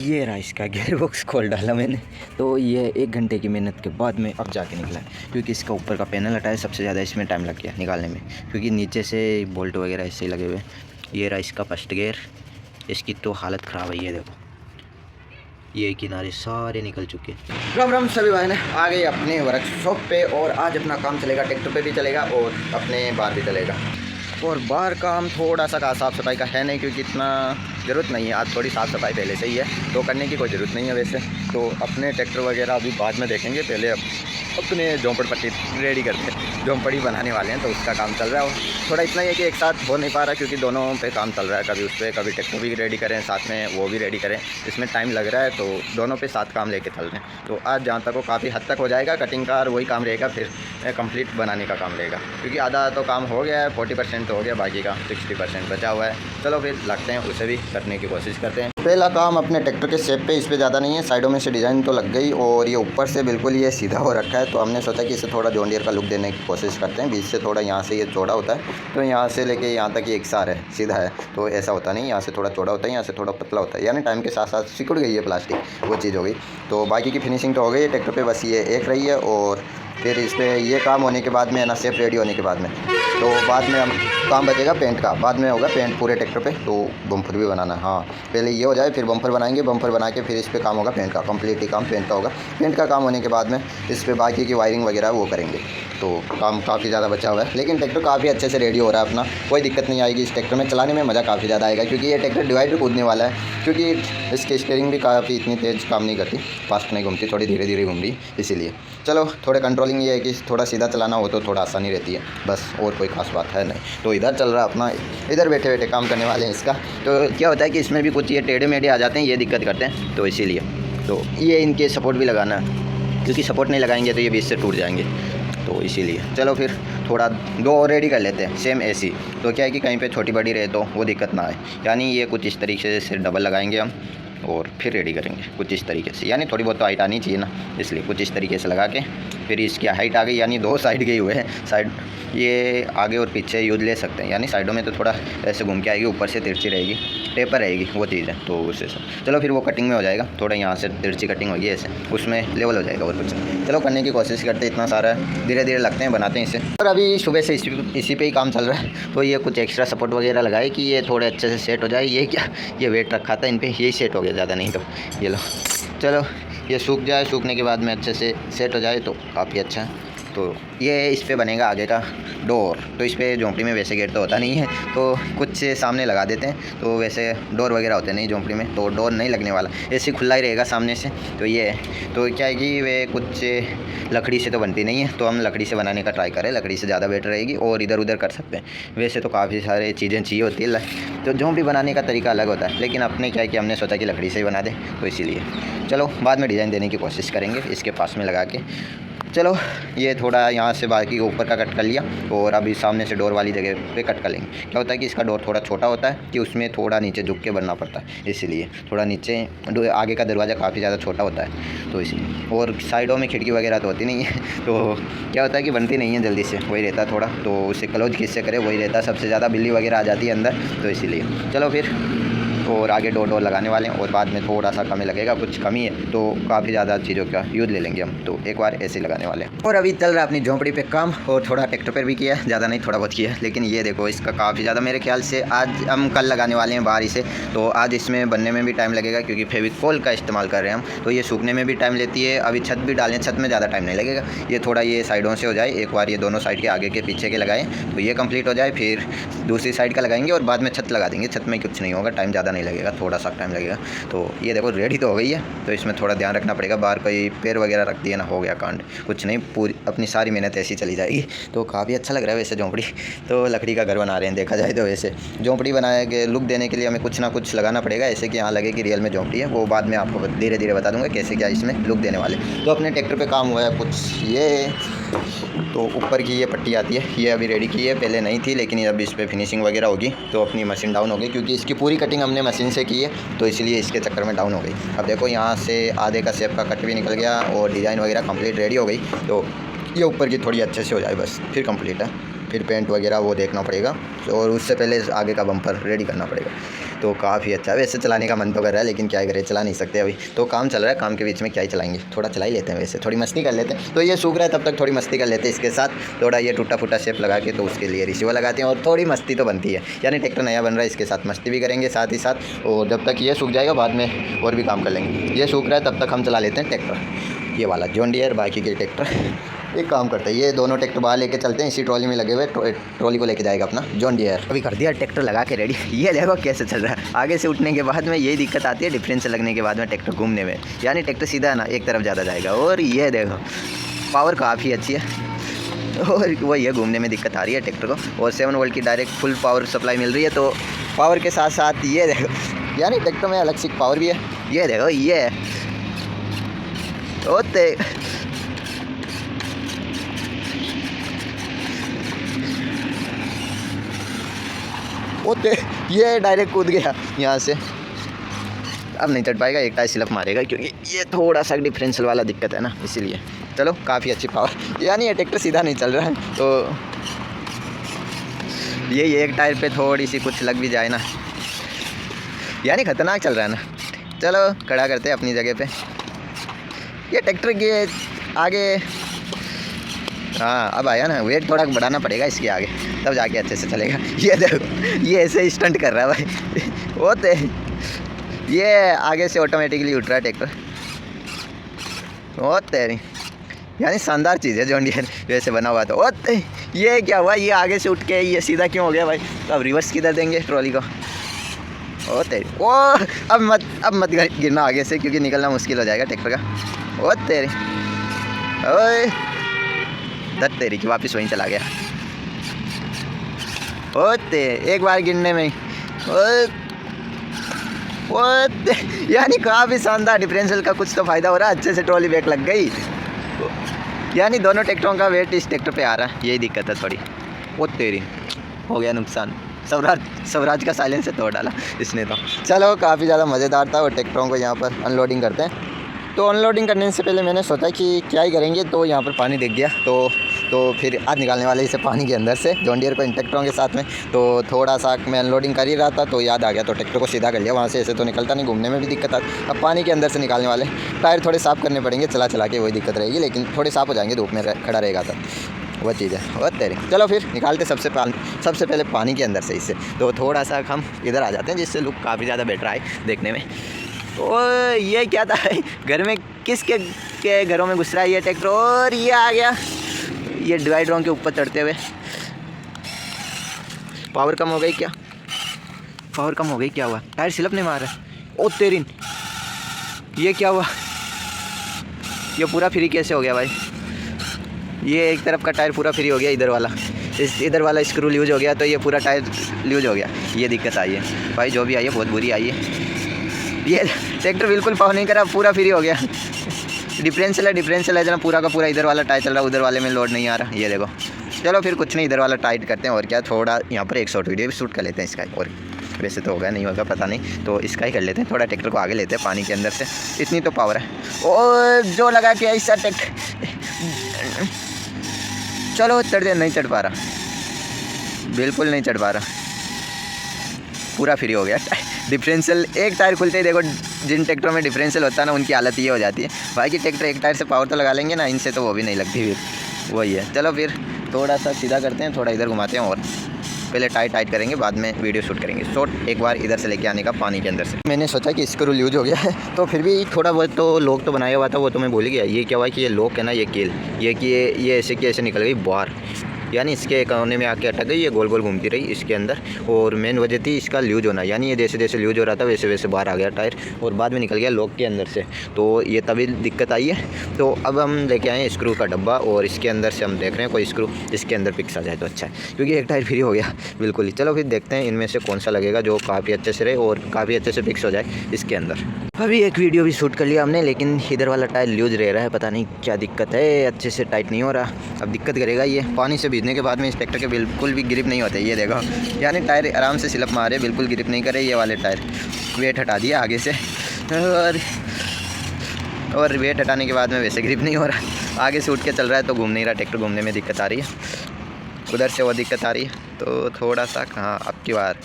ये रहा इसका गियर बॉक्स खोल डाला मैंने। तो ये 1 घंटे की मेहनत के बाद में अब जाके निकला है, क्योंकि इसका ऊपर का पैनल हटाया, सबसे ज़्यादा इसमें टाइम लग गया निकालने में, क्योंकि नीचे से बोल्ट वगैरह ऐसे ही लगे हुए। ये रहा इसका फर्स्ट गियर। इसकी तो हालत ख़राब है, ये देखो, ये किनारे सारे निकल चुके। राम राम सभी भाई ने आ गए अपने वर्कशॉप पे, और आज अपना काम चलेगा, ट्रैक्टर पे भी चलेगा और अपने बाहर भी चलेगा। और बाहर काम थोड़ा सा साफ़ सफाई का है नहीं, क्योंकि इतना ज़रूरत नहीं है। आज थोड़ी साफ़ सफाई पहले से ही है, तो करने की कोई ज़रूरत नहीं है वैसे। तो अपने ट्रैक्टर वगैरह अभी बाद में देखेंगे, पहले अब अपने झोंपड़ पट्टी रेडी करते हैं। झोंपड़ी बनाने वाले हैं, तो उसका काम चल रहा है। थोड़ा इतना ही है कि एक साथ हो नहीं पा रहा, क्योंकि दोनों पे काम चल रहा है। कभी उस पर कभी ट्रैक्टर भी रेडी करें, साथ में वो भी रेडी करें, इसमें टाइम लग रहा है। तो दोनों पे साथ काम लेके चल रहे हैं। तो आज जहाँ तक वो काफ़ी हद तक हो जाएगा कटिंग का, और वही काम रहेगा, फिर कंप्लीट बनाने का काम रहेगा, क्योंकि आधा तो काम हो गया है, 40% तो हो गया, बाकी का 60% बचा हुआ है। चलो फिर लगते हैं, उसे भी करने की कोशिश करते हैं। पहला काम अपने ट्रैक्टर के शेप पे, इस पर ज़्यादा नहीं है, साइडों में से डिज़ाइन तो लग गई, और ये ऊपर से बिल्कुल ये सीधा हो रखा है। तो हमने सोचा कि इसे थोड़ा जॉन डियर का लुक देने की कोशिश करते हैं। बीच से थोड़ा यहाँ से ये चौड़ा होता है, तो यहाँ से लेके यहाँ तक ये एक सार है, सीधा है। तो ऐसा होता नहीं, यहाँ से थोड़ा चौड़ा होता है, यहाँ से थोड़ा पतला होता है, यानी टाइम के साथ साथ सिकुड़ गई है प्लास्टिक, वो चीज़ हो गई। तो बाकी की फिनिशिंग तो हो गई है ट्रैक्टर पे, बस ये एक रही है। और फिर इस पर ये काम होने के बाद में ना, शेप रेडी होने के बाद में, तो बाद में हम काम बचेगा पेंट का। बाद में होगा पेंट पूरे ट्रैक्टर पे, तो बम्पर भी बनाना। हाँ, पहले ये हो जाए, फिर बम्पर बनाएंगे। बम्पर बना के फिर इस पर काम होगा पेंट का, कंप्लीट ही काम पेंट का होगा। पेंट का काम होने के बाद में इस पर बाकी की वायरिंग वगैरह वो करेंगे। तो काम काफ़ी ज़्यादा बचा हुआ है, लेकिन ट्रैक्टर काफ़ी अच्छे से रेडी हो रहा है अपना। कोई दिक्कत नहीं आएगी इस ट्रैक्टर में, चलाने में मज़ा काफ़ी ज़्यादा आएगा, क्योंकि ये ट्रैक्टर डिवाइडर कूदने वाला है। क्योंकि इसकी स्टीयरिंग भी काफ़ी इतनी तेज़ काम नहीं करती, फास्ट नहीं घूमती, थोड़ी धीरे धीरे घूम रही, इसीलिए। चलो, थोड़े कंट्रोलिंग ये है कि थोड़ा सीधा चलाना हो तो थोड़ा आसानी रहती है, बस, और कोई खास बात है नहीं। तो इधर चल रहा अपना, इधर बैठे बैठे काम करने वाले हैं इसका। तो क्या होता है कि इसमें भी कुछ ये टेढ़े मेढ़े आ जाते हैं, ये दिक्कत करते हैं, तो इसीलिए। तो ये इनके सपोर्ट भी लगाना है, क्योंकि सपोर्ट नहीं लगाएंगे तो ये बीच से टूट जाएंगे, तो इसीलिए। चलो फिर थोड़ा दो और रेडी कर लेते हैं, सेम ऐसी। तो क्या है कि कहीं पे छोटी बड़ी रहे तो वो दिक्कत ना आए, यानी ये कुछ इस तरीके से डबल लगाएंगे हम, और फिर रेडी करेंगे कुछ इस तरीके से। यानी थोड़ी बहुत तो हाइट आनी चाहिए ना, इसलिए कुछ इस तरीके से लगा के फिर इसकी हाइट आ गई, यानी 2 साइड गए हुए हैं। साइड ये आगे और पीछे यूज ले सकते हैं, यानी साइडों में तो थोड़ा ऐसे घूम के आएगी, ऊपर से तिरछी रहेगी, टेपर रहेगी, वो चीज़ है। तो उससे सब चलो, फिर वो कटिंग में हो जाएगा, थोड़ा यहाँ से तिरछी कटिंग होगी ऐसे, उसमें लेवल हो जाएगा, और कुछ नहीं। चलो, करने की कोशिश करते हैं, इतना सारा धीरे धीरे लगते हैं, बनाते हैं इसे। और अभी सुबह से इसी पे ही काम चल रहा है, तो ये कुछ एक्स्ट्रा सपोर्ट वगैरह लगाए कि ये थोड़े अच्छे से सेट हो जाए। ये क्या, ये वेट रखा था इन पर, यही सेट हो गया, ज़्यादा नहीं। तो ये लो, चलो ये सूख जाए, सूखने के बाद में अच्छे से सेट हो जाए तो काफ़ी अच्छा है। तो ये इस पे बनेगा आगे का डोर। तो इस पे झोंपड़ी में वैसे गेट तो होता नहीं है, तो कुछ सामने लगा देते हैं, तो वैसे डोर वगैरह होते नहीं झोंपड़ी में, तो डोर नहीं लगने वाला, ऐसे खुला ही रहेगा सामने से। तो ये है, तो क्या है कि वे कुछ लकड़ी से तो बनती नहीं है, तो हम लकड़ी से बनाने का ट्राई करें, लकड़ी से ज़्यादा बेटर रहेगी, और इधर उधर कर सकते हैं। वैसे तो काफ़ी सारे चीज़ें चाहिए होती है, तो झोंपड़ी बनाने का तरीका अलग होता है, लेकिन अपने क्या है कि हमने सोचा कि लकड़ी से ही बना दें, तो इसीलिए। चलो, बाद में डिज़ाइन देने की कोशिश करेंगे इसके पास में लगा के। चलो, ये थोड़ा यहाँ से बाकी ऊपर का कट कर लिया, और अभी सामने से डोर वाली जगह पे कट कर लेंगे। क्या होता है कि इसका डोर थोड़ा छोटा होता है, कि उसमें थोड़ा नीचे झुक के बनना पड़ता है, इसीलिए थोड़ा नीचे। आगे का दरवाज़ा काफ़ी ज़्यादा छोटा होता है, तो इसीलिए। और साइडों में खिड़की वगैरह तो होती नहीं है, तो क्या होता है कि बनती नहीं है जल्दी से, वही रहता है थोड़ा, तो उसे क्लोज किससे करे, वही रहता है सबसे ज़्यादा, बिल्ली वगैरह आ जाती है अंदर, तो इसीलिए। चलो फिर, और आगे डोर लगाने वाले हैं, और बाद में थोड़ा सा कमी लगेगा, कुछ कमी है तो काफ़ी ज़्यादा चीज़ों का यूज़ ले लेंगे हम, तो एक बार ऐसे लगाने वाले हैं। और अभी चल रहा है अपनी झोंपड़ी पे काम, और थोड़ा ट्रैक्टर पर भी किया, ज़्यादा नहीं, थोड़ा बहुत किया। लेकिन ये देखो, इसका काफ़ी ज़्यादा, मेरे ख्याल से आज हम कल लगाने वाले हैं बाहर इसे, तो आज इसमें बनने में भी टाइम लगेगा, क्योंकि फेविकोल का इस्तेमाल कर रहे हैं हम, तो ये सूखने में भी टाइम लेती है। अभी छत भी डालें, छत में ज़्यादा टाइम नहीं लगेगा, ये थोड़ा ये साइडों से हो जाए, एक बार ये दोनों साइड के आगे के पीछे के लगाएं, तो ये कंप्लीट हो जाए, फिर दूसरी साइड का लगाएंगे, और बाद में छत लगा देंगे। छत में कुछ नहीं होगा, टाइम ज़्यादा नहीं लगेगा, थोड़ा सा टाइम लगेगा। तो ये देखो, रेडी तो हो गई है, तो इसमें थोड़ा ध्यान रखना पड़ेगा, बाहर कोई पैर वगैरह रख दिया ना, हो गया कांड, कुछ नहीं, पूरी अपनी सारी मेहनत ऐसी चली जाएगी। तो काफ़ी अच्छा लग रहा है वैसे झोंपड़ी, तो लकड़ी का घर बना रहे हैं देखा जाए तो। वैसे झोंपड़ी बनाए के लुक देने के लिए हमें कुछ ना कुछ लगाना पड़ेगा, ऐसे कि यहाँ लगे कि रियल में झोंपड़ी है। वो बाद में आपको धीरे धीरे बता दूंगा कैसे क्या इसमें लुक देने वाले। तो अपने ट्रैक्टर पे काम हुआ है कुछ ये, तो ऊपर की ये पट्टी आती है, ये अभी रेडी की है, पहले नहीं थी, लेकिन अब इस पर फिनिशिंग वगैरह होगी, तो अपनी मशीन डाउन हो गई, क्योंकि इसकी पूरी कटिंग हमने मशीन से की है, तो इसलिए इसके चक्कर में डाउन हो गई। अब देखो, यहाँ से आधे का शेप का कट भी निकल गया, और डिज़ाइन वगैरह कंप्लीट रेडी हो गई। तो ये ऊपर की थोड़ी अच्छे से हो जाए, बस फिर कंप्लीट है। फिर पेंट वगैरह वो देखना पड़ेगा, और उससे पहले आगे का बम्पर रेडी करना पड़ेगा। तो काफ़ी अच्छा। वैसे चलाने का मन तो कर रहा है लेकिन क्या करें, चला नहीं सकते अभी, तो काम चल रहा है, काम के बीच में क्या ही चलाएंगे, थोड़ा चला ही लेते हैं, वैसे थोड़ी मस्ती कर लेते हैं। तो ये सूख रहा है तब तक थोड़ी मस्ती कर लेते हैं इसके साथ, थोड़ा ये टूटा फूटा शेप लगा के, तो उसके लिए रिसीवर लगाते हैं और थोड़ी मस्ती तो बनती है। यानी ट्रैक्टर नया बन रहा है, इसके साथ मस्ती भी करेंगे साथ ही साथ, और जब तक ये सूख जाएगा बाद में और भी काम कर लेंगे। ये सूख रहा है तब तक हम चला लेते हैं ट्रैक्टर, ये वाला जॉन डियर, बाकी के ट्रैक्टर एक काम करते हैं, ये दोनों ट्रैक्टर बाहर लेके चलते हैं, इसी ट्रॉली में लगे हुए, ट्रॉली को लेके जाएगा अपना जॉन डियर। अभी कर दिया ट्रैक्टर लगा के रेडी। ये देखो कैसे चल रहा है, आगे से उठने के बाद में यही दिक्कत आती है, डिफरेंस लगने के बाद में ट्रैक्टर घूमने में, यानी ट्रैक्टर सीधा ना एक तरफ ज़्यादा जाएगा। और ये देखो पावर काफ़ी अच्छी है, और वही है घूमने में दिक्कत आ रही है ट्रैक्टर को। और 7 वोल्ट की डायरेक्ट फुल पावर सप्लाई मिल रही है, तो पावर के साथ साथ ये देखो, यानी ट्रैक्टर में अलग सी पावर भी है। ये देखो ये होते होते ये डायरेक्ट कूद गया यहाँ से, अब नहीं चढ़ पाएगा, एक टायर स्लिप मारेगा, क्योंकि ये थोड़ा सा डिफरेंशियल वाला दिक्कत है ना, इसीलिए। चलो काफ़ी अच्छी पावर, यानी ये ट्रैक्टर सीधा नहीं चल रहा है, तो ये एक टायर पे थोड़ी सी कुछ लग भी जाए ना, यानी ख़तरनाक चल रहा है ना। चलो खड़ा करते हैं अपनी जगह पे, ये ट्रैक्टर के आगे, हाँ अब आया ना, वेट थोड़ा बढ़ाना पड़ेगा इसके आगे, तब जाके अच्छे से चलेगा। ये देखो ये ऐसे स्टंट कर रहा है भाई होते, ये आगे से ऑटोमेटिकली उठ रहा है ट्रैक्टर, होते नहीं, यानी शानदार चीज़ है जॉन डियर वैसे बना हुआ। तो होते ये क्या हुआ, ये आगे से उठ के ये सीधा क्यों हो गया भाई, तो अब रिवर्स किधर देंगे ट्रॉली को, होते ओ अब मत गिरना आगे से, क्योंकि निकलना मुश्किल हो जाएगा ट्रैक्टर का। होते ओए दत्त तेरी की वापस वहीं चला गया, होते एक बार गिरने में होते, यानी काफ़ी शानदार डिफरेंशियल का कुछ तो फ़ायदा हो रहा है, अच्छे से ट्रॉली बैक लग गई, यानी दोनों ट्रैक्टरों का वेट इस ट्रैक्टर पे आ रहा है, यही दिक्कत है थोड़ी। वो तेरी हो गया नुकसान, स्वराज का साइलेंस से तोड़ डाला इसने तो। चलो काफ़ी ज़्यादा मज़ेदार था, और ट्रैक्टरों को यहाँ पर अनलोडिंग करते हैं। तो अनलोडिंग करने से पहले मैंने सोचा कि क्या ही करेंगे, तो यहाँ पर पानी दिख गया, तो फिर आज निकालने वाले इसे पानी के अंदर से जॉन डियर को इन ट्रैक्टरों के साथ में। तो थोड़ा सा मैं अनलोडिंग कर ही रहा था तो याद आ गया, तो ट्रैक्टर को सीधा कर लिया, वहाँ से ऐसे तो निकलता नहीं, घूमने में भी दिक्कत आती। अब पानी के अंदर से निकालने वाले टायर थोड़े साफ़ करने पड़ेंगे, चला के वही दिक्कत रहेगी, लेकिन थोड़े साफ़ हो जाएंगे, धूप में खड़ा रहेगा तब, वो चीज़ है। और तेरे चलो फिर निकालते सबसे पहले पानी के अंदर से इसे, तो थोड़ा सा हम इधर आ जाते हैं, जिससे लुक काफ़ी ज़्यादा बेटर आए देखने में। ओ ये क्या था घर में, किसके घरों में घुस रहा है ये ट्रैक्टर, और ये आ गया ये डिवाइडरों के ऊपर चढ़ते हुए। पावर कम हो गई क्या, पावर कम हो गई, क्या हुआ, टायर स्लिप नहीं मार रहा। ओ तेरी ये क्या हुआ, ये पूरा फ्री कैसे हो गया भाई, ये एक तरफ का टायर पूरा फ्री हो गया, इधर वाला स्क्रू लूज हो गया, तो ये पूरा टायर लूज हो गया, ये दिक्कत आई है भाई, जो भी आई है बहुत बुरी आई है। ये ट्रैक्टर बिल्कुल पावर नहीं करा, पूरा फ्री हो गया, डिफरेंशियल है जना, पूरा का पूरा इधर वाला टायर चल रहा है, उधर वाले में लोड नहीं आ रहा, ये देखो। चलो फिर कुछ नहीं, इधर वाला टाइट करते हैं, और क्या थोड़ा यहाँ पर एक शॉर्ट वीडियो भी शूट कर लेते हैं इसका, और वैसे तो होगा नहीं होगा पता नहीं, तो इसका ही कर लेते हैं, थोड़ा ट्रैक्टर को आगे लेते हैं पानी के अंदर से, इतनी तो पावर है। और जो लगा के ऐसा ट्रैक्टर, चलो नहीं चढ़ पा रहा, बिल्कुल नहीं चढ़ पा रहा, पूरा फ्री हो गया। डिफरेंशियल एक टायर खुलते ही देखो, जिन ट्रैक्टरों में डिफरेंशियल होता है ना, उनकी हालत ये हो जाती है। बाकी ट्रैक्टर एक टायर से पावर तो लगा लेंगे ना, इनसे तो वो भी नहीं लगती, फिर वही है। चलो फिर थोड़ा सा सीधा करते हैं, थोड़ा इधर घुमाते हैं, और पहले टाइट करेंगे, बाद में वीडियो शूट करेंगे। शॉट एक बार इधर से लेके आने का पानी के अंदर से। मैंने सोचा कि स्क्रू लूज हो गया है, तो फिर भी थोड़ा बहुत तो लॉक तो बनाया हुआ था, वो तो मैं भूल गया। ये क्या हुआ कि ये लॉक है ना, ये कील, ये कि ये ऐसे कि ऐसे निकल गई बाहर, यानी इसके कोने में आके अटक गई, ये गोल गोल घूमती रही इसके अंदर, और मेन वजह थी इसका ल्यूज होना, यानी ये जैसे जैसे ल्यूज हो रहा था वैसे वैसे बाहर आ गया टायर, और बाद में निकल गया लॉक के अंदर से, तो ये तभी दिक्कत आई है। तो अब हम लेके आए स्क्रू का डब्बा, और इसके अंदर से हम देख रहे हैं कोई स्क्रू इसके अंदर फिक्स आ जाए तो अच्छा है, क्योंकि एक टायर फ्री हो गया बिल्कुल ही। चलो फिर देखते हैं इनमें से कौन सा लगेगा जो काफ़ी अच्छे से रहे और काफ़ी अच्छे से फिक्स हो जाए इसके अंदर। अभी एक वीडियो भी शूट कर लिया हमने, लेकिन इधर वाला टायर लूज रह रहा है, पता नहीं क्या दिक्कत है, अच्छे से टाइट नहीं हो रहा। अब दिक्कत करेगा ये, पानी से भीजने के बाद में इस ट्रैक्टर के बिल्कुल भी ग्रिप नहीं होते, ये देखो, यानी टायर आराम से स्लिप मारे, बिल्कुल ग्रिप नहीं करे। ये वाले टायर वेट हटा दिया आगे से, और वेट हटाने के बाद में वैसे ग्रिप नहीं हो रहा, आगे से उठ के चल रहा है तो घूम नहीं रहा ट्रैक्टर, घूमने में दिक्कत आ रही है, उधर से वो दिक्कत आ रही है। तो थोड़ा सा कहाँ अब की बार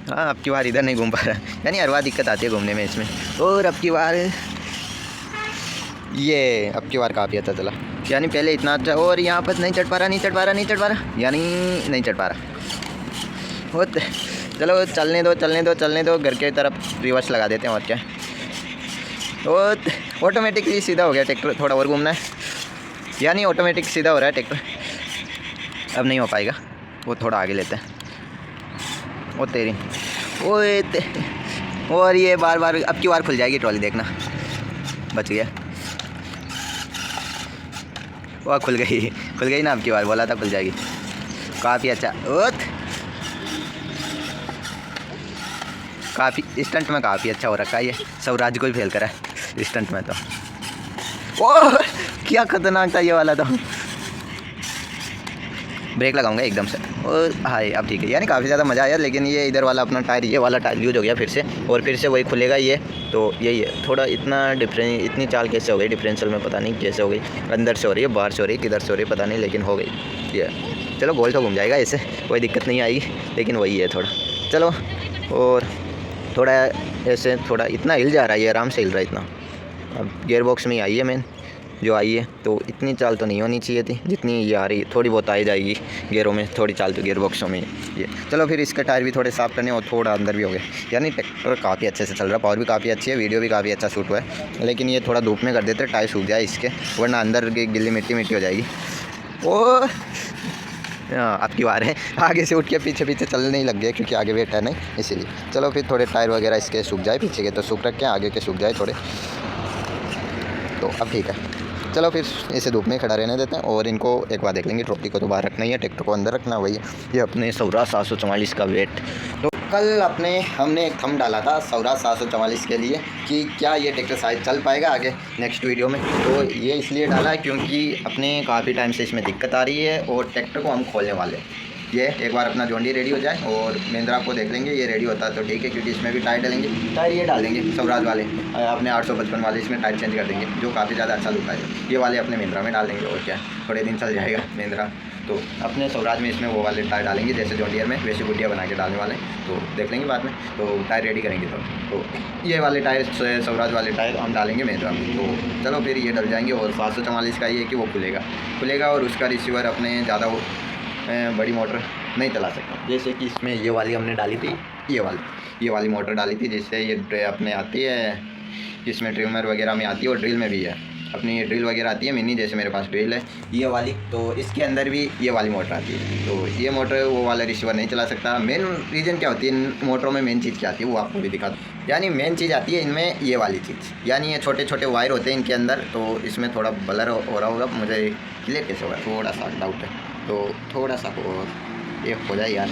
हाँ, अब की बार इधर नहीं घूम पा रहा, यानी हर बार दिक्कत आती है घूमने में इसमें। और अब की बार काफ़ी अच्छा चला, यानी पहले इतना अच्छा, और यहाँ पर नहीं चढ़ पा रहा, यानी नहीं चढ़ पा रहा। वो चलो चलने दो, घर के तरफ रिवर्स लगा देते हैं और क्या। और ऑटोमेटिकली सीधा हो गया ट्रैक्टर, थोड़ा और घूमना है, यानी ऑटोमेटिक सीधा हो रहा है ट्रैक्टर। अब नहीं हो पाएगा, वो थोड़ा आगे लेते हैं। वो तेरी और ये बार अब की बार खुल जाएगी ट्रॉली, देखना, बच गया। वो खुल गई ना, अब की बार बोला था खुल जाएगी। काफ़ी अच्छा, काफ़ी स्टंट में काफ़ी अच्छा हो रखा है ये, स्वराज को ही फेल करा है स्टंट में। तो ओह, क्या खतरनाक था ये वाला। तो ब्रेक लगाऊंगा एकदम से, और हाय अब ठीक है, यानी काफ़ी ज़्यादा मज़ा आया। लेकिन ये इधर वाला अपना टायर, ये वाला टायर यूज हो गया फिर से, और फिर से वही खुलेगा ये। तो यही है, थोड़ा इतनी चाल कैसे हो गई डिफरेंशियल में, पता नहीं कैसे हो गई, अंदर से हो रही है, बाहर से हो रही है, किधर से हो रही है पता नहीं, लेकिन हो गई ये। चलो गोल तो घूम जाएगा ऐसे, कोई दिक्कत नहीं आएगी, लेकिन वही है थोड़ा। चलो, और थोड़ा ऐसे, थोड़ा इतना हिल जा रहा है ये, आराम से हिल रहा है इतना। अब गियर बॉक्स में ही आई है मेन जो आई है, तो इतनी चाल तो नहीं होनी चाहिए थी जितनी ये आ रही, थोड़ी बहुत आई जाएगी गियरों में, थोड़ी चाल तो गियर बॉक्सों में ये। चलो फिर इसके टायर भी थोड़े साफ़ करने, और थोड़ा अंदर भी हो गया, यानी ट्रैक्टर काफ़ी अच्छे से चल रहा है, पावर भी काफ़ी अच्छी है, वीडियो भी काफ़ी अच्छा शूट हुआ है। लेकिन ये थोड़ा धूप में कर देते, टायर सूख जाए इसके, वरना अंदर की गिल्ली मिट्टी हो जाएगी। ओ आपकी बार है, आगे से उठ के पीछे चलने ही लग गया, क्योंकि आगे वेट है नहीं, इसीलिए। चलो फिर थोड़े टायर वगैरह इसके सूख जाए, पीछे के तो सूख रखे हैं, आगे के सूख जाए थोड़े, तो अब ठीक है। चलो फिर इसे धूप में खड़ा रहने देते हैं, और इनको एक बार देख लेंगे। ट्रॉली को तो बाहर रखना ही है, ट्रैक्टर को अंदर रखना, वही है ये अपने स्वराज 744 का वेट। तो कल हमने एक थंब डाला था स्वराज 744 के लिए कि क्या ये ट्रैक्टर शायद चल पाएगा आगे नेक्स्ट वीडियो में। तो ये इसलिए डाला है क्योंकि अपने काफ़ी टाइम से इसमें दिक्कत आ रही है, और ट्रैक्टर को हम खोलने वाले हैं। ये एक बार अपना जॉन्डी रेडी हो जाए, और महिंद्रा को देख लेंगे, ये रेडी होता है तो ठीक है, क्योंकि इसमें भी टायर डालेंगे, टायर ये डाल देंगे स्वराज वाले अपने 855 वाले, इसमें टायर चेंज कर देंगे, जो काफ़ी ज़्यादा अच्छा लुक आएगा। ये वाले अपने महिंद्रा में डाल देंगे, और क्या थोड़े दिन चल जाएगा महिंद्रा। तो अपने स्वराज में इसमें वो वाले टायर डालेंगे, जैसे जॉन्डियर में वैसे गुटिया बना के डालने वाले, तो देख लेंगे बाद में। तो टायर रेडी करेंगे तो ये वाले टायर, स्वराज वाले टायर हम डालेंगे महिंद्रा में। तो चलो फिर ये डल जाएंगे, और 744 का ये है कि वो खुलेगा, और उसका रिसीवर अपने ज़्यादा बड़ी मोटर नहीं चला सकता। जैसे कि इसमें ये वाली हमने डाली थी, ये वाली मोटर डाली थी, जिससे ये अपने आती है, जिसमें ट्रिमर वगैरह में आती है, और ड्रिल में भी है अपनी, ये ड्रिल वगैरह आती है मिनी, जैसे मेरे पास ड्रिल है ये वाली, तो इसके अंदर भी ये वाली मोटर आती है। तो ये मोटर वो वाला रिसीवर नहीं चला सकता। मेन रीज़न क्या होती है मोटरों में, मेन चीज़ क्या आती है वो आपको भी दिखा दूँ। यानी मेन चीज़ आती है इनमें ये वाली चीज़, यानी ये छोटे छोटे वायर होते हैं इनके अंदर। तो इसमें थोड़ा ब्लर हो रहा होगा, मुझे क्लियर कैसे होगा थोड़ा सा डाउट है, तो थोड़ा सा ये हो जाए यार,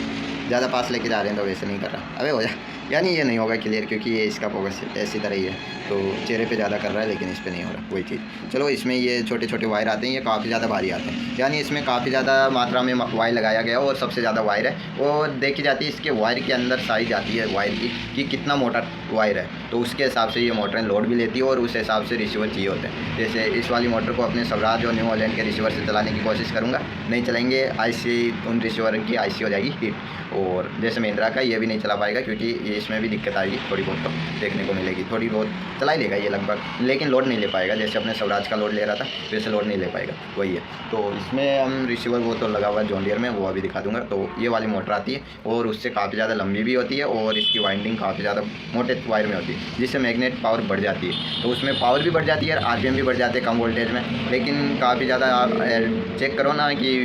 ज़्यादा पास लेके जा रहे हैं तो वैसे नहीं कर रहा, अबे हो जाए, यानी ये नहीं होगा क्लियर, क्योंकि ये इसका फोकस ऐसी तरह ही है, तो चेहरे पे ज़्यादा कर रहा है, लेकिन इस पे नहीं हो रहा वही चीज़। चलो, इसमें ये छोटे छोटे वायर आते हैं, ये काफ़ी ज़्यादा भारी आते हैं, यानी इसमें काफ़ी ज़्यादा मात्रा में वायर लगाया गया, और सबसे ज़्यादा वायर है, और देखी जाती है इसके वायर के अंदर साइज आती है वायर की कि कितना मोटा वायर है, तो उसके हिसाब से ये मोटरें लोड भी लेती है, और उस हिसाब से रिसीवर चाहिए होते हैं। जैसे इस वाली मोटर को अपने स्वराज और न्यू हॉलैंड के रिसीवर से चलाने की कोशिश करूँगा, नहीं चलाएंगे आईसी, उन रिसीवर की आईसी हो जाएगी हीट। और जैसे महिंद्रा का ये भी नहीं चला पाएगा, क्योंकि ये इसमें भी दिक्कत आएगी, थोड़ी बहुत तो देखने को मिलेगी, थोड़ी बहुत चला ही लेगा ये लगभग, लेकिन लोड नहीं ले पाएगा, जैसे अपने स्वराज का लोड ले रहा था वैसे लोड नहीं ले पाएगा, वही है। तो इसमें हम रिसीवर वो तो लगा हुआ है जॉन्डियर में, वो अभी दिखा दूंगा। तो ये वाली मोटर आती है, और उससे काफ़ी ज़्यादा लंबी भी होती है, और इसकी वाइंडिंग काफ़ी ज़्यादा मोटे वायर में होती है, जिससे मैग्नेट पावर बढ़ जाती है। तो उसमें पावर भी बढ़ जाती है, आरपीएम भी बढ़ जाते हैं कम वोल्टेज में, लेकिन काफ़ी ज़्यादा चेक करो ना कि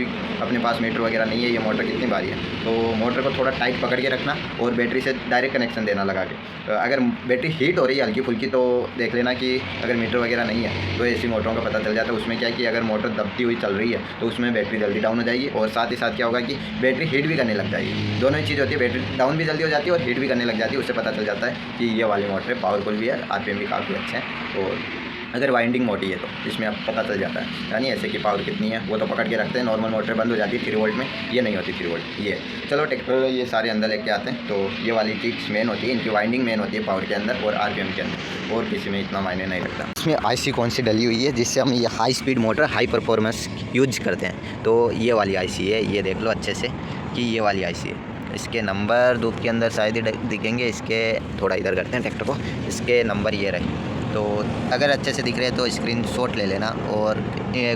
अपने पास मीटर वगैरह नहीं है, ये मोटर कितनी भारी है। तो मोटर को थोड़ा टाइट पकड़ के रखना, और बैटरी से डायरेक्ट कनेक्शन देना लगा के। अगर बैटरी हीट हो रही है हल्की फुल्की, तो देख लेना कि अगर मीटर वगैरह नहीं है तो ऐसी मोटरों का पता चल जाता है। उसमें क्या है कि अगर मोटर दबती हुई चल रही है तो उसमें बैटरी जल्दी डाउन हो जाएगी, और साथ ही साथ क्या होगा कि बैटरी हीट भी करने लग जाएगी। दोनों ही चीज़ होती है, बैटरी डाउन भी जल्दी हो जाती है और हीट भी करने लग जाती है। उससे पता चल जाता है कि ये वाली मोटर पावरफुल भी है, आरपीएम भी काफ़ी अच्छे हैं, और अगर वाइंडिंग मोटी है तो इसमें अब पता चल जाता है। यानी ऐसे कि पावर कितनी है वो तो पकड़ के रखते हैं, नॉर्मल मोटर बंद हो जाती है 3 वोल्ट में, ये नहीं होती 3 वोल्ट ये। चलो ट्रैक्टर ये सारे अंदर लेके आते हैं। तो ये वाली चीज़ मेन होती है, इनकी वाइंडिंग मेन होती है पावर के अंदर और आरपीएम के अंदर, और किसी में इतना मायने नहीं रखता। इसमें आईसी कौन सी डली हुई है जिससे हम ये high speed motor high performance use करते हैं, तो ये वाली आईसी है, ये देख लो अच्छे से कि ये वाली आईसी है। इसके नंबर धूप के अंदर शायद ही दिखेंगे, इसके थोड़ा इधर करते हैं ट्रैक्टर को, इसके नंबर ये रहे। तो अगर अच्छे से दिख रहे हैं तो स्क्रीनशॉट ले लेना और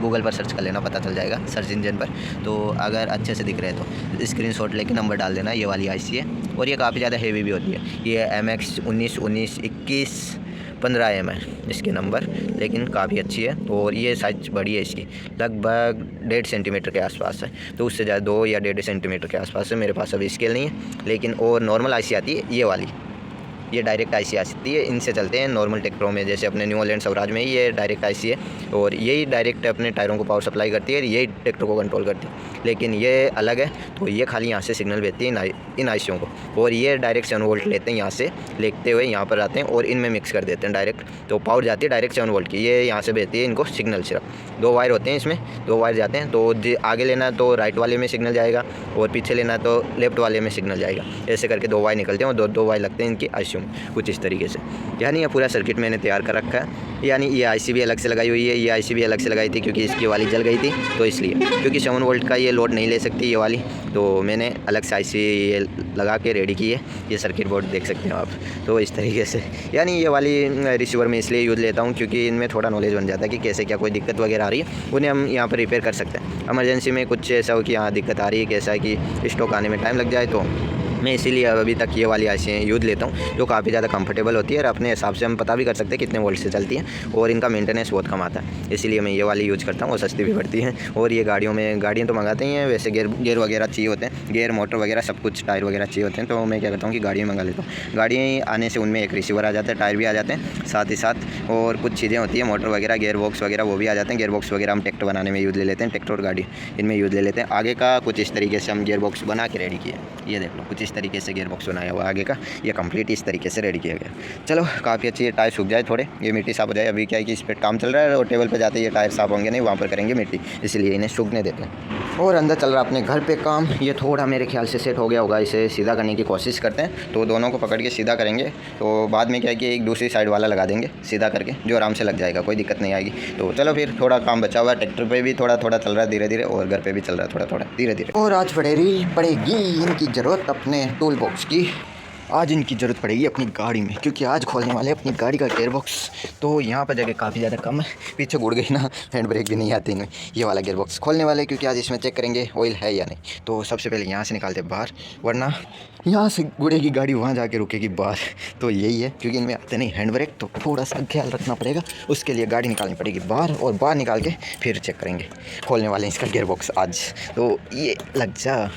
गूगल पर सर्च कर लेना, पता चल जाएगा सर्च इंजन पर। तो अगर अच्छे से दिख रहे हैं तो स्क्रीनशॉट लेके नंबर डाल देना। ये वाली आईसी है और ये काफ़ी ज़्यादा हेवी भी होती है। ये MX 19-19-21-15 है इसके नंबर, लेकिन काफ़ी अच्छी है और ये साइज बड़ी है इसकी, लगभग 1.5 सेंटीमीटर के आसपास है। तो उससे ज़्यादा 2 या 1.5 सेंटीमीटर के आसपास है। मेरे पास अभी स्केल नहीं है, लेकिन और नॉर्मल आईसी आती है ये वाली, ये डायरेक्ट आईसी आ सकती है। इनसे चलते हैं नॉर्मल ट्रैक्टरों में, जैसे अपने न्यू हॉलैंड स्वराज में ये डायरेक्ट आईसी है और यही डायरेक्ट अपने टायरों को पावर सप्लाई करती है, यही ट्रैक्टर को कंट्रोल करती है। लेकिन ये अलग है, तो ये खाली यहाँ से सिग्नल भेजती है इन आईसीयों को, और ये डायरेक्ट 7 वोल्ट लेते हैं यहाँ से, लेते हुए यहाँ पर आते हैं और इनमें मिक्स कर देते हैं डायरेक्ट। तो पावर जाती है डायरेक्ट 7 वोल्ट की, ये यहाँ से भेजती है इनको सिग्नल। सिर्फ 2 वायर होते हैं इसमें, 2 वायर जाते हैं। तो आगे लेना तो राइट वाले में सिग्नल जाएगा और पीछे लेना तो लेफ्ट वाले में सिग्नल जाएगा। ऐसे करके 2 वायर निकलते हैं और 2 वायर लगते हैं इनकी आईसीयू में, कुछ इस तरीके से। यानी ये पूरा सर्किट मैंने तैयार कर रखा है। यानी ये आईसी भी अलग से लगाई हुई है, ये आईसी भी अलग से लगाई थी क्योंकि इसकी वाली जल गई थी, तो इसलिए, क्योंकि 7 वोल्ट का ये लोड नहीं ले सकती ये वाली, तो मैंने अलग से आईसी ये लगा के रेडी की है। ये सर्किट बोर्ड देख सकते हो आप। तो इस तरीके से यानी ये वाली रिसीवर में इसलिए यूज़ लेता हूँ क्योंकि इनमें थोड़ा नॉलेज बन जाता है कि कैसे क्या कोई दिक्कत वगैरह आ रही है, उन्हें हम यहाँ पर रिपेयर कर सकते हैं। इमरजेंसी में कुछ ऐसा हो कि यहाँ दिक्कत आ रही है, कैसा है कि स्टॉक आने में टाइम लग जाए, तो मैं इसीलिए अभी तक ये वाली आईसी यूज़ लेता हूँ, जो काफ़ी ज़्यादा कंफर्टेबल होती है और अपने हिसाब से हम पता भी कर सकते हैं कितने वोल्ट से चलती है और इनका मेंटेनेंस बहुत कम आता है। इसीलिए मैं ये वाली यूज़ करता हूँ और सस्ती भी पड़ती है। और ये गाड़ियाँ तो मंगाते ही हैं, वैसे गेयर वगैरह चाहिए होते हैं, गेयर मोटर वगैरह सब कुछ, टायर वगैरह चाहिए होते हैं, तो मैं क्या करता हूँ कि गाड़ियाँ मंगा लेता हूँ। गाड़ियाँ आने से उनमें एक रिसीवर आ जाता है, टायर भी आ जाते हैं साथ ही साथ, और कुछ चीज़ें होती हैं मोटर वगैरह, गेयर बॉक्स वगैरह वो भी आ जाते हैं। गेयर बॉक्स वगैरह हम ट्रैक्टर बनाने में यूज़ ले लेते हैं, ट्रैक्टर और गाड़ी इनमें यूज़ ले लेते हैं। आगे का कुछ इस तरीके से हम गेयर बॉक्स बना के रेडी किए, ये देख लो, कुछ इस तरीके से गेयर बॉक्स बनाया हुआ आगे का, ये कंप्लीट इस तरीके से रेडी किया गया। चलो काफ़ी अच्छी, ये टायर सूख जाए थोड़े, ये मिट्टी साफ हो जाए। अभी क्या है कि इस पर काम चल रहा है और टेबल पे जाते ये टायर साफ होंगे नहीं, वहाँ पर करेंगे मिट्टी, इसलिए इन्हें सूखने देते हैं। और अंदर चल रहा अपने घर पे काम, ये थोड़ा मेरे ख्याल से सेट हो गया होगा, इसे सीधा करने की कोशिश करते हैं। तो दोनों को पकड़ के सीधा करेंगे, तो बाद में क्या है कि एक दूसरी साइड वाला लगा देंगे सीधा करके, जो आराम से लग जाएगा, कोई दिक्कत नहीं आएगी। तो चलो फिर थोड़ा काम बचा हुआ है, ट्रैक्टर पे भी थोड़ा थोड़ा चल रहा है धीरे धीरे, और घर पे भी चल रहा है थोड़ा थोड़ा धीरे धीरे। और आज पड़ेगी इनकी ज़रूरत अपने टूल बॉक्स की, आज इनकी ज़रूरत पड़ेगी अपनी गाड़ी में, क्योंकि आज खोलने वाले हैं अपनी गाड़ी का गियर बॉक्स। तो यहाँ पर जगह काफ़ी ज़्यादा कम है, पीछे गुड़ गई ना, हैंड ब्रेक भी नहीं आती इनमें। ये वाला गियर बॉक्स खोलने वाले, क्योंकि आज इसमें चेक करेंगे ऑयल है या नहीं। तो सबसे पहले यहाँ से निकालते बाहर, वरना यहाँ से गुड़ेगी गाड़ी, वहाँ जाके रुकेगी बाहर। तो यही है, क्योंकि इनमें आते नहीं हैंड ब्रेक, तो थोड़ा सा ख्याल रखना पड़ेगा। उसके लिए गाड़ी निकालनी पड़ेगी बाहर, और बाहर निकाल के फिर चेक करेंगे। खोलने वाले हैं इसका गियर बॉक्स आज, तो ये लग जा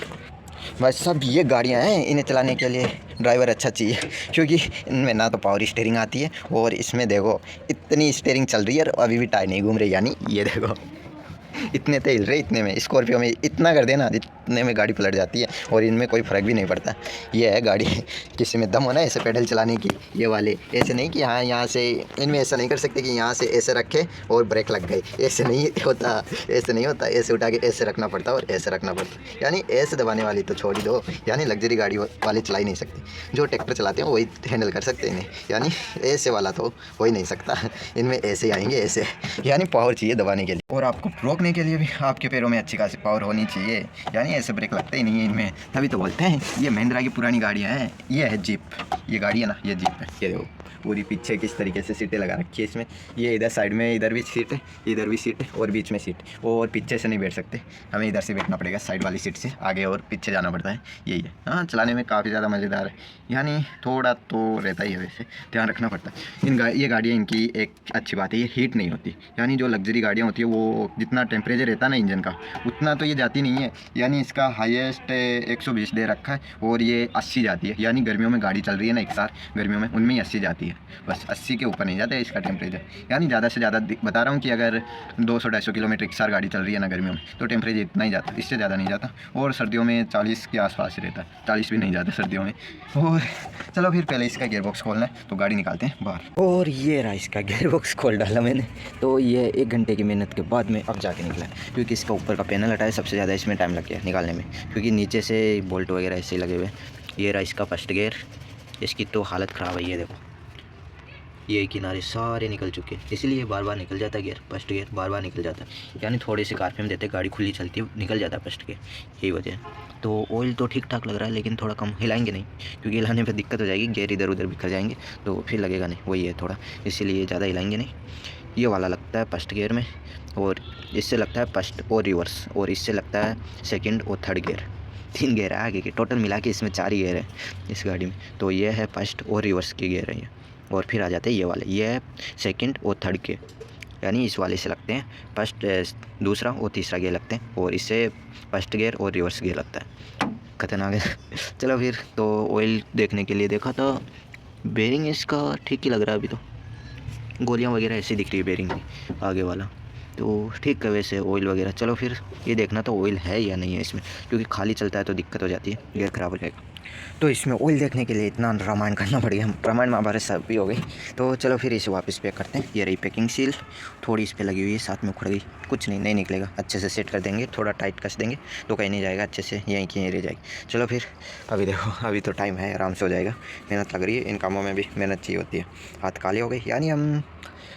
बस। सब ये गाड़ियाँ हैं, इन्हें चलाने के लिए ड्राइवर अच्छा चाहिए, क्योंकि इनमें ना तो पावर स्टीयरिंग आती है, और इसमें देखो इतनी स्टीयरिंग चल रही है और अभी भी टायर नहीं घूम रही। यानी ये देखो इतने तो हिल रहे, इतने में स्कॉर्पियो में इतना कर देना, इतने में गाड़ी पलट जाती है, और इनमें कोई फ़र्क भी नहीं पड़ता। ये है गाड़ी, किसी में दम होना ऐसे पेडल चलाने की। ये वाले ऐसे नहीं कि हाँ यहाँ से, इनमें ऐसा नहीं कर सकते कि यहाँ से ऐसे रखे और ब्रेक लग गए, ऐसे नहीं होता, ऐसे नहीं होता। ऐसे उठा के ऐसे रखना पड़ता और ऐसे रखना पड़ता। यानी ऐसे दबाने वाली तो छोड़ ही दो, यानी लग्जरी गाड़ी वाले चला ही नहीं सकते। जो ट्रैक्टर चलाते हैं वही हैंडल कर सकते हैं इन्हें, यानी ऐसे वाला तो हो ही नहीं सकता। इनमें ऐसे ही आएंगे, ऐसे, यानी पावर चाहिए दबाने के लिए, और आपको रोकने के लिए भी आपके पैरों में अच्छी खासी पावर होनी चाहिए। यानी ऐसे ब्रेक लगते ही नहीं है इनमें, तभी तो बोलते हैं ये महिंद्रा की पुरानी गाड़ियाँ हैं। ये है जीप, ये गाड़ी है ना, ये जीप है। ये देखो पूरी पीछे किस तरीके से सीटें लगा रखी है इसमें। ये इधर साइड में, इधर भी सीट है, इधर भी सीट है, और बीच में सीट, और पीछे से नहीं बैठ सकते, हमें इधर से बैठना पड़ेगा, साइड वाली सीट से आगे और पीछे जाना पड़ता है। यही है। हाँ, चलाने में काफ़ी ज़्यादा मज़ेदार है, यानी थोड़ा तो रहता ही है, वैसे ध्यान रखना पड़ता है। ये गाड़ियाँ, इनकी एक अच्छी बात है, ये हीट नहीं होती। यानी जो लग्जरी गाड़ियाँ होती है वो जितना टेम्परेचर रहता है ना इंजन का, उतना तो ये जाती नहीं है। यानी इसका हाईएस्ट 120 दे रखा है और ये 80 जाती है। यानी गर्मियों में गाड़ी चल रही है ना एक साथ, गर्मियों में उनमें ही 80 जाती है, बस 80 के ऊपर नहीं जाता है इसका टेम्परेचर। यानी ज़्यादा से ज़्यादा बता रहा हूँ कि अगर 200-250 किलोमीटर एक साथ गाड़ी चल रही है ना गर्मियों में, तो टेम्परेचर इतना ही जाता है, इससे ज़्यादा नहीं जाता। और सर्दियों में 40 के आसपास ही रहता है, 40 भी नहीं जाता सर्दियों में। और चलो फिर पहले इसका गियर बॉक्स खोलना है, तो गाड़ी निकालते हैं बाहर। और ये रहा इसका गियर बॉक्स खोल डाला मैंने। तो ये 1 घंटे की मेहनत के बाद में अब जाके निकला है, क्योंकि इसका ऊपर का पैनल हटाया, सबसे ज़्यादा इसमें टाइम लग गया निकालने में, क्योंकि नीचे से बोल्ट वगैरह ऐसे ही लगे हुए। ये रहा इसका फर्स्ट गियर, इसकी तो हालत ख़राब है, ये देखो ये किनारे सारे निकल चुके हैं, इसलिए बार बार निकल जाता है गियर, फर्स्ट गियर बार बार निकल जाता है। यानी थोड़ी सी कार पे हम देते गाड़ी खुली चलती है निकल जाता है फर्स्ट गियर, यही वजह है। तो ऑयल तो ठीक ठाक लग रहा है, लेकिन थोड़ा कम हिलाएंगे नहीं, क्योंकि हिलाने पे दिक्कत हो जाएगी, गियर इधर उधर बिखर जाएंगे तो फिर लगेगा नहीं, वही है थोड़ा, इसीलिए ज़्यादा हिलाएंगे नहीं। ये वाला लगता है फर्स्ट गियर में, और इससे लगता है फर्स्ट और रिवर्स, और इससे लगता है सेकेंड और थर्ड गियर। 3 गियर है आगे के, टोटल मिला के इसमें 4 ही गियर है इस गाड़ी में। तो ये है फर्स्ट और रिवर्स के गियर है ये, और फिर आ जाते हैं ये वाले, ये है सेकंड और थर्ड के, यानी इस वाले से लगते हैं फर्स्ट, दूसरा और तीसरा गियर लगते हैं, और इससे फर्स्ट गियर और रिवर्स गियर लगता है। खतरनाक है। चलो फिर तो ऑयल देखने के लिए देखा तो बेरिंग इसका ठीक ही लग रहा है, अभी तो गोलियां वगैरह ऐसी दिख रही है बेरिंग की आगे वाला, तो ठीक है वैसे ऑयल वगैरह। चलो फिर ये देखना तो ऑयल है या नहीं है इसमें, क्योंकि खाली चलता है तो दिक्कत हो जाती है, गियर ख़राब हो जाएगा। तो इसमें ऑयल देखने के लिए इतना रामायण करना पड़ गया, रामायण महाभारत सब भी हो गई। तो चलो फिर इसे वापस पैक करते हैं। ये रही पैकिंग सील, थोड़ी इस पर लगी हुई है, साथ में उखड़ गई, कुछ नहीं, नहीं निकलेगा, अच्छे से सेट कर देंगे, थोड़ा टाइट कस देंगे तो कहीं नहीं जाएगा, अच्छे से यहीं की यहीं रह जाएगी। चलो फिर अभी देखो, अभी तो टाइम है, आराम से हो जाएगा। मेहनत लग रही है, इन कामों में भी मेहनत चाहिए होती है। हाथ काले हो गए, यानी हम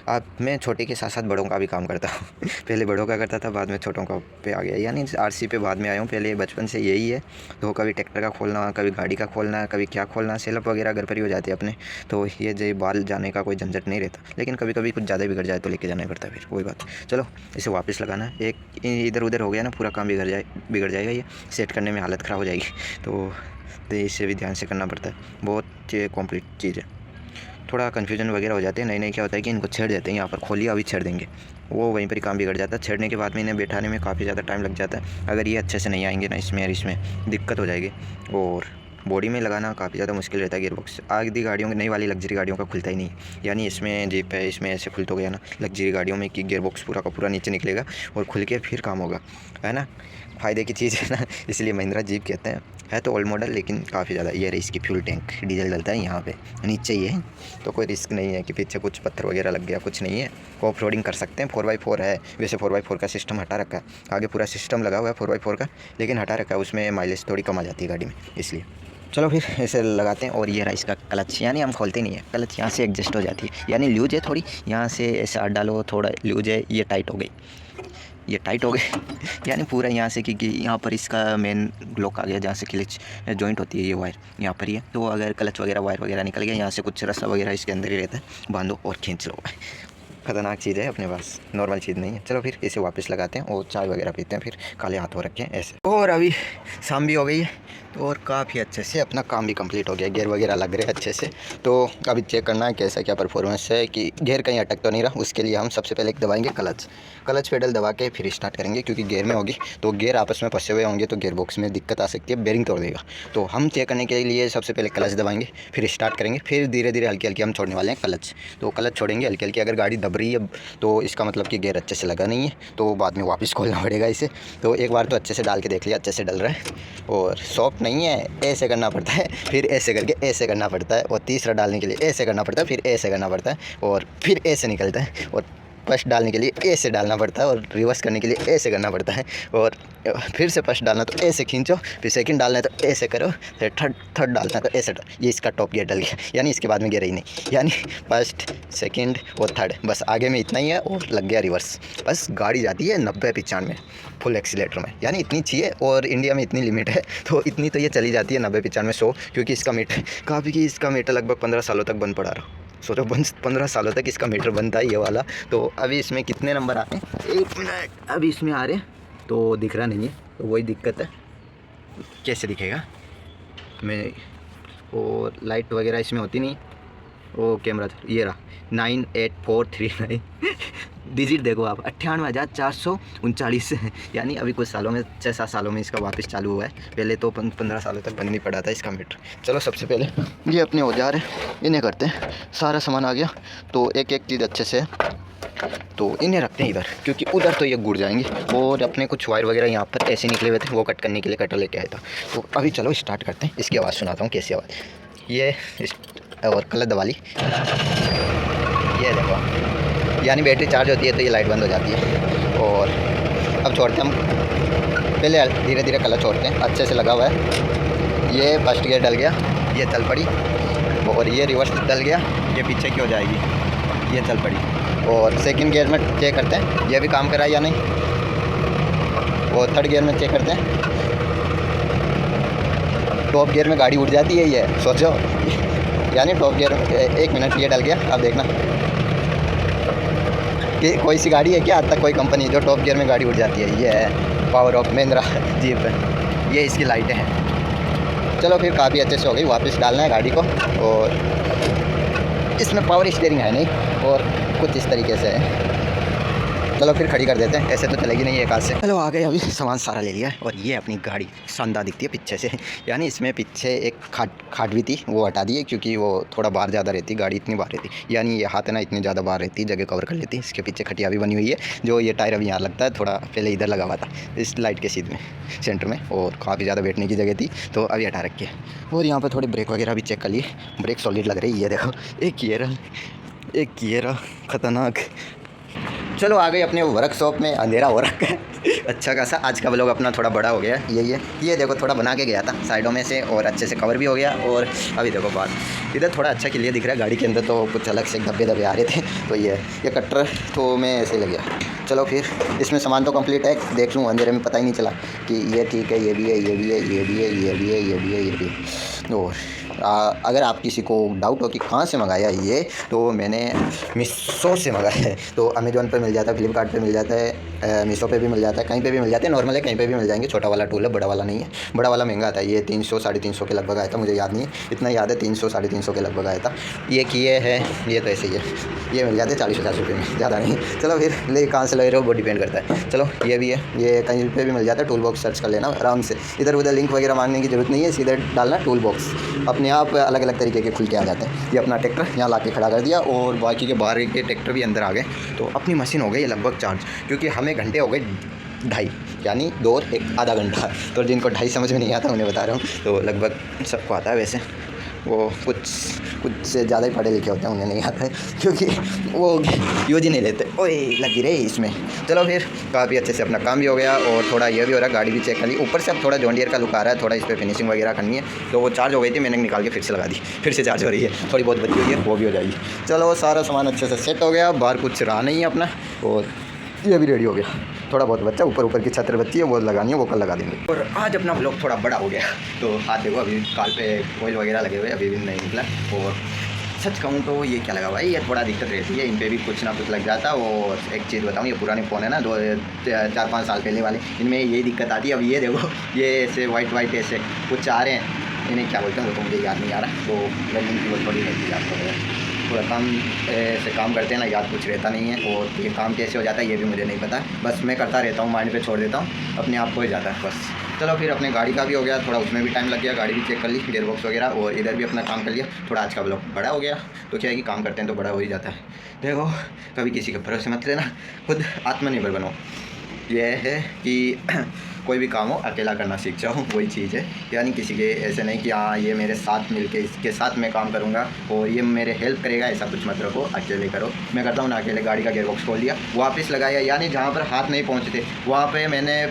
अब मैं छोटे के साथ साथ बड़ों का भी काम करता हूँ। पहले बड़ों का करता था, बाद में छोटों का पे आ गया, यानी आरसी पे बाद में आया हूँ, पहले बचपन से यही है। तो कभी ट्रैक्टर का खोलना, कभी गाड़ी का खोलना, कभी क्या खोलना, सेलअप वगैरह घर पर ही हो जाते हैं अपने, तो ये जो बाल जाने का कोई झंझट नहीं रहता। लेकिन कभी कभी कुछ ज़्यादा बिगड़ जाए तो लेके जाना पड़ता है, फिर वही बात। चलो इसे वापस लगाना, एक इधर उधर हो गया ना, पूरा काम बिगड़ जाएगा, ये सेट करने में हालत ख़राब हो जाएगी। तो इसे भी ध्यान से करना पड़ता है, बहुत कॉम्प्लीट चीज़ है। थोड़ा कन्फ्यूजन वगैरह हो जाते हैं, नई नई क्या होता है कि इनको छेड़ देते हैं, यहाँ पर खोलिए अभी छेड़ देंगे, वो वहीं पर ही काम बिगड़ जाता है। छेड़ने के बाद में इन्हें बैठाने में काफ़ी ज़्यादा टाइम लग जाता है, अगर ये अच्छे से नहीं आएंगे ना इसमें, और इसमें दिक्कत हो जाएगी। और बॉडी में लगाना काफ़ी ज़्यादा मुश्किल रहता है गियरबॉक्स। आगे गाड़ियों की, नई वाली लग्जरी गाड़ियों का खुलता ही नहीं, यानी इसमें जीप है, इसमें ऐसे खुल तो गया ना, लग्जरी गाड़ियों में कि गियरबॉक्स पूरा का पूरा नीचे निकलेगा और खुल के फिर काम होगा, है ना, फ़ायदे की चीज़ है ना, इसलिए महिंद्रा जीप कहते हैं। है तो ओल्ड मॉडल, लेकिन काफ़ी ज़्यादा। ये रही इसकी फ्यूल टैंक, डीजल डलता है यहाँ पे नीचे ही है, तो कोई रिस्क नहीं है कि पीछे कुछ पत्थर वगैरह लग गया, कुछ नहीं है। ऑफ रोडिंग कर सकते हैं, 4x4 है, वैसे 4x4 का सिस्टम हटा रखा है, आगे पूरा सिस्टम लगा हुआ है 4x4 का, लेकिन हटा रखा है, उसमें माइलेज थोड़ी कम आ जाती है गाड़ी में, इसलिए। चलो फिर ऐसे लगाते हैं। और ये रहा इसका क्लच, यानी हम खोलते नहीं है, क्लच यहाँ से एडजस्ट हो जाती है, यानी लूज है थोड़ी, यहाँ से ऐसे हाथ डालो, थोड़ा लूज है, ये टाइट हो गई, ये टाइट हो गई। यानी पूरा यहाँ से, क्योंकि यहाँ पर इसका मेन ब्लॉक आ गया, जहाँ से क्लच जॉइंट होती है, ये वायर यहाँ पर ही है। तो अगर क्लच वगैरह वायर वगैरह निकल गया, यहाँ से कुछ रस्सा वगैरह इसके अंदर ही रहता है, बांधो और खींच लो। खतरनाक चीज़ है अपने पास, नॉर्मल चीज़ नहीं है। चलो फिर इसे वापस लगाते हैं और चाय वगैरह पीते हैं, फिर काले हाथ हो रखे हैं ऐसे। और अभी शाम भी हो गई है, तो और काफ़ी अच्छे से अपना काम भी कंप्लीट हो गया, गियर वगैरह लग रहे हैं अच्छे से। तो अभी चेक करना है कैसा क्या परफॉर्मेंस है, कि गियर कहीं अटक तो नहीं रहा। उसके लिए हम सबसे पहले दबाएंगे क्लच पेडल दबा के फिर स्टार्ट करेंगे, क्योंकि गियर में होगी तो गियर आपस में फंसे हुए होंगे तो गियर बॉक्स में दिक्कत आ सकती है, बेरिंग तोड़ देगा। तो हम चेक करने के लिए सबसे पहले क्लच दबाएंगे, फिर स्टार्ट करेंगे, फिर धीरे धीरे हल्की हल्की हम छोड़ने वाले हैं क्लच। तो क्लच छोड़ेंगे हल्की हल्की, अगर गाड़ी दब रही है तो इसका मतलब कि गियर अच्छे से लगा नहीं है, तो बाद में वापस खोलना पड़ेगा इसे। तो एक बार तो अच्छे से डाल के देख लिया, अच्छे से डल रहा है, और सॉफ्ट नहीं है, ऐसे करना पड़ता है, फिर ऐसे करके ऐसे करना पड़ता है, और तीसरा डालने के लिए ऐसे करना पड़ता है, फिर ऐसे करना पड़ता है, और फिर ऐसे निकलता है, और फर्स्ट डालने के लिए ऐसे डालना पड़ता है, और रिवर्स करने के लिए ऐसे करना पड़ता है, और फिर से फर्स्ट डालना तो ऐसे खींचो, फिर सेकंड डालना है तो ऐसे करो, फिर थर्ड डालना है तो ऐसे ये इसका टॉप गियर डल गया, यानी इसके बाद में गियर ही नहीं, यानी फर्स्ट सेकंड और थर्ड, बस आगे में इतना ही है, और लग गया रिवर्स। बस गाड़ी जाती है 90-95 फुल एक्सीलेटर में, यानी इतनी चाहिए, और इंडिया में इतनी लिमिट है, तो इतनी तो ये चली जाती है 90-95-100, क्योंकि इसका मीटर काफ़ी की इसका मीटर लगभग 15 सालों तक बंद पड़ा रहा। सोचो 15 सालों तक इसका मीटर बनता है ये वाला। तो अभी इसमें कितने नंबर आते हैं, 1 मिनट, अभी इसमें आ रहे हैं तो दिख रहा नहीं है, तो वही दिक्कत है, कैसे दिखेगा मैं, और लाइट वगैरह इसमें होती नहीं, वो कैमरा ये रहा 98439। डिजिट देखो आप, 98,439, यानी अभी कुछ सालों में 6-7 सालों में इसका वापस चालू हुआ है, पहले तो 15 सालों तक बंद नहीं पड़ा था इसका मीटर। चलो सबसे पहले ये अपने औजार हैं, इन्हें करते हैं, सारा सामान आ गया, तो एक एक चीज़ अच्छे से, तो इन्हें रखते हैं इधर, क्योंकि उधर तो ये गुड़ जाएंगे। और अपने कुछ वायर वगैरह यहाँ पर ऐसे निकले हुए थे, वो कट करने के लिए कटर लेके आया था। तो अभी चलो स्टार्ट करते हैं, इसकी आवाज़ सुनाता हूँ कैसी आवाज़। ये और कलर दबा ली, ये देखो, यानी बैटरी चार्ज होती है तो ये लाइट बंद हो जाती है। और अब छोड़ते हैं हम, पहले धीरे धीरे कलर छोड़ते हैं, अच्छे से लगा हुआ है, ये फर्स्ट गियर डल गया, ये चल पड़ी, और और ये रिवर्स डल गया, ये पीछे की हो जाएगी, ये चल पड़ी। और सेकंड गियर में चेक करते हैं ये भी काम करा या नहीं, और थर्ड गियर में चेक करते हैं। टॉप गियर में गाड़ी उड़ जाती है, ये सोचो, यानी टॉप गियर 1 मिनट ये डल गया। अब देखना कि कोई सी गाड़ी है क्या आज तक कोई कंपनी जो टॉप गियर में गाड़ी उड़ जाती है। ये है पावर ऑफ महिंद्रा जीप, ये इसकी लाइटें हैं। चलो फिर काफ़ी अच्छे से हो गई, वापस डालना है गाड़ी को। और इसमें पावर स्टीयरिंग है नहीं, और कुछ इस तरीके से है। चलो फिर खड़ी कर देते हैं, ऐसे तो चलेगी नहीं एक हाथ से। चलो आ गए, अभी सामान सारा ले लिया है। और ये अपनी गाड़ी शानदार दिखती है पीछे से, यानी इसमें पीछे एक खाट भी थी, वो हटा दी है क्योंकि वो थोड़ा बाहर ज़्यादा रहती, गाड़ी इतनी बाहर रहती, यानी ये हाथ है ना इतनी ज़्यादा बाहर रहती, जगह कवर कर लेती। इसके पीछे खटिया भी बनी हुई है, जो ये टायर अभी यहाँ लगता है, थोड़ा पहले इधर लगा हुआ था इस लाइट के सीध में सेंटर में, और काफ़ी ज़्यादा बैठने की जगह थी, तो अभी हटा रखी है। और यहाँ पर थोड़े ब्रेक वगैरह भी चेक कर लिए, ब्रेक सॉलिड लग रही है। ये देखो, एक गियर खतरनाक। चलो आ गए अपने वर्कशॉप में, अंधेरा हो रखा है अच्छा खासा। आज का व्लॉग अपना थोड़ा बड़ा हो गया। ये देखो, थोड़ा बना के गया था साइडों में से, और अच्छे से कवर भी हो गया। और अभी देखो बात इधर थोड़ा अच्छा क्लियर दिख रहा है, गाड़ी के अंदर तो कुछ अलग से धब्बे आ रहे थे। तो ये कटर तो मैं ऐसे लग गया। चलो फिर इसमें सामान तो कंप्लीट है, देख लूँ अंधेरे में पता ही नहीं चला कि ये ठीक है, ये भी है, ये भी है, ये भी है, ये भी है, ये भी है, ये भी है। और अगर आप किसी को डाउट हो कि कहाँ से मंगाया ये, तो मैंने मीशो से मंगाया है। तो अमेज़ॉन पर मिल जाता है, फ्लिपकार्ट पे मिल जाता है, मीशो पे भी मिल जाता है, कहीं पे भी मिल जाते हैं। नॉर्मल है, कहीं पे भी मिल जाएंगे। छोटा वाला टूल है, बड़ा वाला नहीं है। बड़ा वाला महंगा आता है, ये 300 350 के लगभग आया था, मुझे याद नहीं है इतना, याद है 300 350 के लगभग आया था। ये किए है, ये तो ऐसे ही है, ये मिल जाते हैं 40-50 रुपये में, ज़्यादा नहीं। चलो फिर ले कहाँ से ले रहे हो वो डिपेंड करता है। चलो ये भी है, ये कहीं पे भी मिल जाता है। टूल बॉक्स सर्च कर लेना आराम से, इधर उधर लिंक वगैरह मांगने की जरूरत नहीं है, सीधे डालना टूल बॉक्स, अपने आप अलग अलग तरीके के खुल के आ जाते हैं। ये अपना ट्रैक्टर यहाँ ला के खड़ा कर दिया, और बाकी के बाहर के ट्रैक्टर भी अंदर आ गए। तो अपनी मशीन हो गई लगभग चार्ज, क्योंकि हमें घंटे हो गए 2.5, यानी 2 और 1 आधा घंटा। तो जिनको 2.5 समझ में नहीं आता उन्हें बता रहा हूँ, तो लगभग सबको आता है। वैसे वो कुछ से ज़्यादा ही पढ़े लिखे होते हैं, उन्हें नहीं आता है, क्योंकि वो यूज ही नहीं लेते। ओए लगी रही इसमें। चलो फिर काफ़ी अच्छे से अपना काम भी हो गया, और थोड़ा ये भी हो रहा है, गाड़ी भी चेक कर ली। ऊपर से अब थोड़ा जॉन डियर का लुक आ रहा है, थोड़ा इस पर फिनिशिंग वगैरह करनी है। तो वो चार्ज हो गई थी, मैंने निकाल के फिर से लगा दी, फिर से चार्ज हो रही है, थोड़ी बहुत बची हुई है, वो भी हो जाएगी। चलो सारा सामान अच्छे से सेट हो गया, बाहर कुछ रहा नहीं है अपना, और ये भी रेडी हो गया। थोड़ा बहुत बच्चा, ऊपर की छतर बच्ची है, वो लगानी है, वो कल लगा देंगे। और आज अपना ब्लॉग थोड़ा बड़ा हो गया, तो हाथ देखो अभी काल पे ऑयल वगैरह लगे हुए, अभी भी नहीं निकला। और सच कहूँ तो ये क्या लगा हुआ है, ये थोड़ा दिक्कत रहती है, इन पर भी कुछ ना कुछ लग जाता। और एक चीज़ बताऊँ, ये पुराने फ़ोन है ना, 4-5 साल पहले वाले, इनमें यही दिक्कत आती है। अब ये देखो, ये ऐसे वाइट ऐसे कुछ आ रहे हैं, इन्हें क्या बोलते हैं वो तो मुझे याद नहीं आ रहा। तो लर्निंग की वो थोड़ी रहती है, आपको थोड़ा काम से काम करते हैं ना, याद कुछ रहता नहीं है। और ये काम कैसे हो जाता है ये भी मुझे नहीं पता, बस मैं करता रहता हूँ, माइंड पे छोड़ देता हूँ, अपने आप को हो जाता है बस। चलो फिर अपने गाड़ी का भी हो गया, थोड़ा उसमें भी टाइम लग गया, गाड़ी भी चेक कर ली, गियर बॉक्स वगैरह, और इधर भी अपना काम कर लिया। थोड़ा आज का ब्लॉग बड़ा हो गया, तो क्या है कि काम करते हैं तो बड़ा हो ही जाता है। देखो कभी किसी के भरोसे मत लेना, खुद आत्मनिर्भर बनो। यह है कि कोई भी काम हो अकेला करना सीख जाओ, वही चीज़ है। यानी किसी के ऐसे नहीं कि हाँ ये मेरे साथ मिलके इसके साथ मैं काम करूँगा और ये मेरे हेल्प करेगा, ऐसा कुछ मत रखो, अकेले करो। मैं करता हूँ ना, अकेले गाड़ी का गियर बॉक्स खोल लिया, वापस लगाया, यानी जहाँ पर हाथ नहीं पहुँचते वहाँ पे मैंने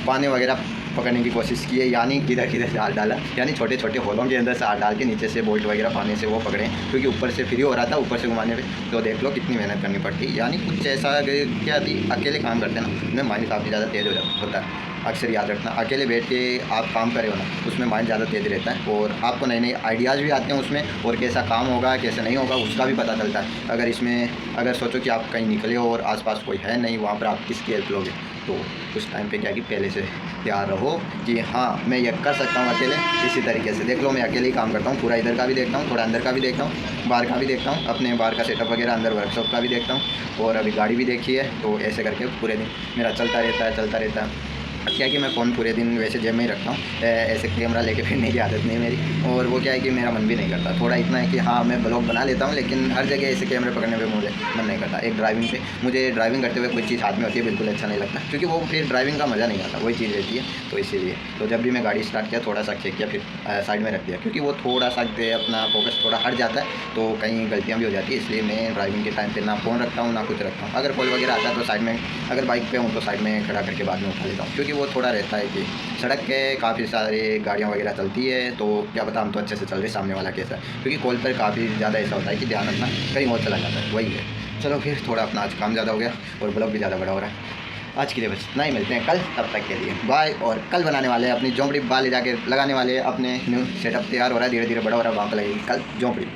पानी वगैरह पकड़ने की कोशिश की है, यानी किधर से हाथ डाला, यानी छोटे छोटे होलों के अंदर से हाथ डाल के नीचे से बोल्ट वगैरह पानी से वो पकड़े, क्योंकि ऊपर से फ्री हो रहा था, ऊपर से घुमाने पे। तो देख लो कितनी मेहनत करनी पड़ती, यानी कुछ ऐसा क्या थी, अकेले काम करते ना, उसमें माइंड काफ़ी ज़्यादा तेज़ होता है। अक्सर याद रखना, अकेले बैठ के आप काम करे हो ना, उसमें माइंड ज़्यादा तेज़ रहता है, और आपको नए नए आइडियाज़ भी आते हैं उसमें, और कैसा काम होगा कैसे नहीं होगा उसका भी पता चलता है। अगर इसमें अगर सोचो कि आप कहीं निकले हो और आसपास कोई है नहीं, वहाँ पर आप किसकी हेल्प लोगे, तो उस टाइम पे क्या कि पहले से तैयार रहो कि हाँ मैं ये कर सकता हूँ अकेले। इसी तरीके से देख लो, मैं अकेले ही काम करता हूँ, पूरा इधर का भी देखता हूँ, थोड़ा अंदर का भी देखता हूँ, बाहर का भी देखता हूँ, अपने बाहर का सेटअप वगैरह, अंदर वर्कशॉप का भी देखता हूँ, और अभी गाड़ी भी देखी है। तो ऐसे करके पूरे दिन मेरा चलता रहता है। क्या कि मैं फ़ोन पूरे दिन वैसे जेब में ही रखता हूँ, ऐसे कैमरा लेके फिरने की आदत नहीं मेरी। और वो क्या है कि मेरा मन भी नहीं करता, थोड़ा इतना है कि हाँ मैं ब्लॉग बना लेता हूँ, लेकिन हर जगह ऐसे कैमरे पकड़ने पे मुझे मन नहीं करता। एक ड्राइविंग पे मुझे ड्राइविंग करते हुए कोई चीज़ हाथ में होती है बिल्कुल अच्छा नहीं लगता, क्योंकि वो फिर ड्राइविंग का मज़ा नहीं आता, वही चीज़ रहती है। तो इसीलिए तो जब भी मैं गाड़ी स्टार्ट किया, थोड़ा सा चेक किया, फिर साइड में रख दिया, क्योंकि वो थोड़ा सा अपना फोकस थोड़ा हट जाता है, तो कहीं गलतियाँ भी हो जाती है। इसलिए मैं ड्राइविंग के टाइम पर ना फ़ोन रखता हूँ ना कुछ रखता हूँ। अगर कॉल वगैरह आता है तो साइड में, अगर बाइक पर हूँ तो साइड में खड़ा करके बाद में उठा लेता हूँ, क्योंकि वो थोड़ा रहता है कि सड़क के काफ़ी सारी गाड़ियाँ वगैरह चलती है, तो क्या पता हम तो अच्छे से चल रहे, सामने वाला कैसा है, क्योंकि कॉल पर काफ़ी ज़्यादा ऐसा होता है कि ध्यान अपना कहीं और चला जाता है, वही है। चलो फिर थोड़ा अपना आज काम ज़्यादा हो गया और ब्लॉग भी ज़्यादा बड़ा हो रहा है। आज के लिए बस इतना ही, मिलते हैं कल, तब तक के लिए बाय। और कल बनाने वाले हैं अपनी झोंपड़ी, बाल ले जाके लगाने वाले हैं, अपने न्यू सेटअप तैयार हो रहा है, धीरे धीरे बड़ा हो रहा है, वहाँ पर लगेगी कल झोंपड़ी।